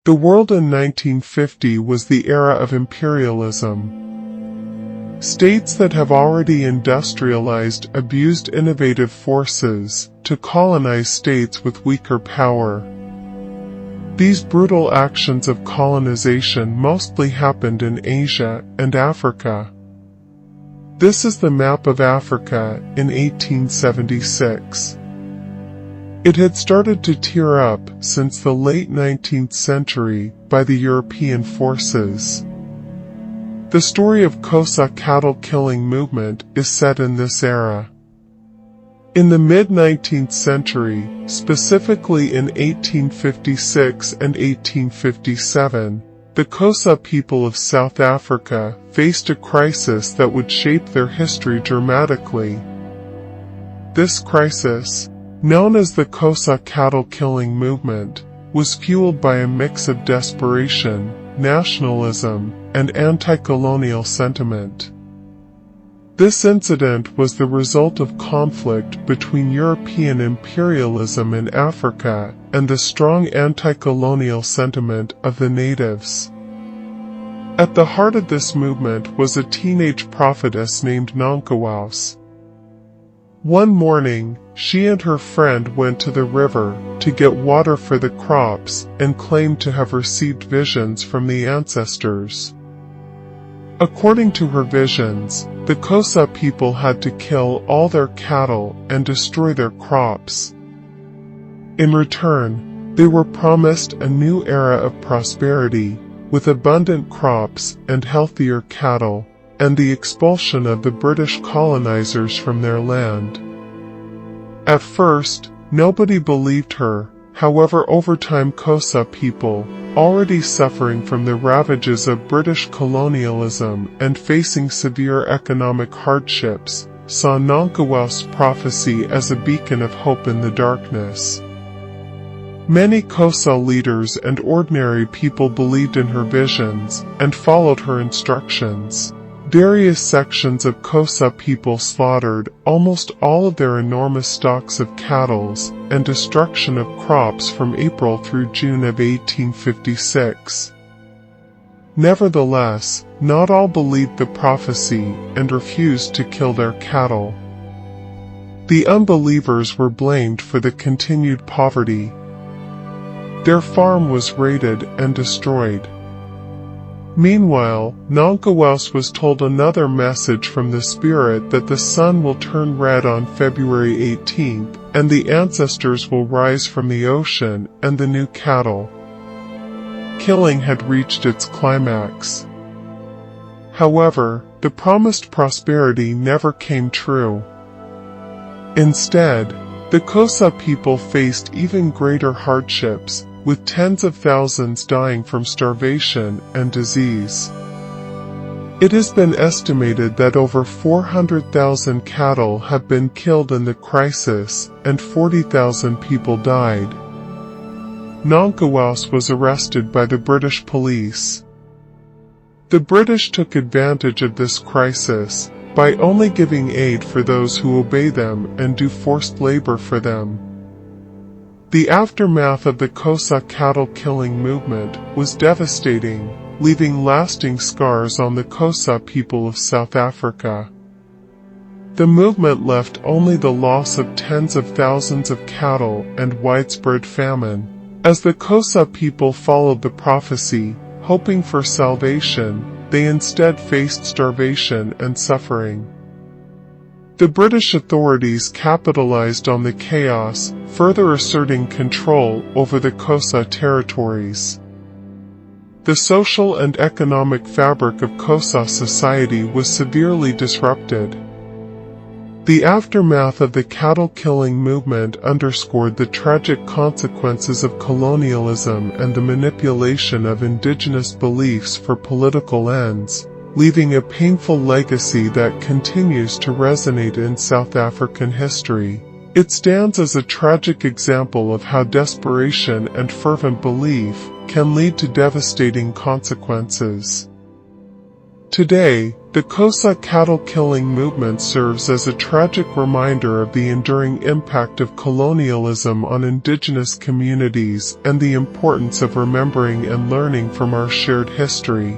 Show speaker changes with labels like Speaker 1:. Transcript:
Speaker 1: The world in 1950 was the era of imperialism. States that have already industrialized abused innovative forces to colonize states with weaker power. These brutal actions of colonization mostly happened in Asia and Africa. This is the map of Africa in 1876. It had started to tear up since the late 19th century by the European forces. The story of Xhosa cattle-killing movement is set in this era. In the mid-19th century, specifically in 1856 and 1857, the Xhosa people of South Africa faced a crisis that would shape their history dramatically. This crisis, known as the Xhosa cattle-killing movement, was fueled by a mix of desperation, nationalism, and anti-colonial sentiment. This incident was the result of conflict between European imperialism in Africa and the strong anti-colonial sentiment of the natives. At the heart of this movement was a teenage prophetess named Nonkowaus. One morning, she and her friend went to the river to get water for the crops and claimed to have received visions from the ancestors. According to her visions, the Xhosa people had to kill all their cattle and destroy their crops. In return, they were promised a new era of prosperity, with abundant crops and healthier cattle, and the expulsion of the British colonizers from their land. At first, nobody believed her. However, over time Xhosa people, already suffering from the ravages of British colonialism and facing severe economic hardships, saw Nonkowaus' prophecy as a beacon of hope in the darkness. Many Xhosa leaders and ordinary people believed in her visions and followed her instructions. Various sections of Xhosa people slaughtered almost all of their enormous stocks of cattle and destruction of crops from April through June of 1856. Nevertheless, not all believed the prophecy and refused to kill their cattle. The unbelievers were blamed for the continued poverty. Their farm was raided and destroyed. Meanwhile, Nonkowaus was told another message from the spirit that the sun will turn red on February 18th, and the ancestors will rise from the ocean and the new cattle. Killing had reached its climax. However, the promised prosperity never came true. Instead, the Xhosa people faced even greater hardships, with tens of thousands dying from starvation and disease. It has been estimated that over 400,000 cattle have been killed in the crisis, and 40,000 people died. Nonkowaus was arrested by the British police. The British took advantage of this crisis by only giving aid for those who obey them and do forced labor for them. The aftermath of the Xhosa cattle-killing movement was devastating, leaving lasting scars on the Xhosa people of South Africa. The movement left only the loss of tens of thousands of cattle and widespread famine. As the Xhosa people followed the prophecy, hoping for salvation, they instead faced starvation and suffering. The British authorities capitalized on the chaos, further asserting control over the Xhosa territories. The social and economic fabric of Xhosa society was severely disrupted. The aftermath of the cattle-killing movement underscored the tragic consequences of colonialism and the manipulation of indigenous beliefs for political ends, leaving a painful legacy that continues to resonate in South African history. It stands as a tragic example of how desperation and fervent belief can lead to devastating consequences. Today, the Xhosa cattle-killing movement serves as a tragic reminder of the enduring impact of colonialism on indigenous communities and the importance of remembering and learning from our shared history.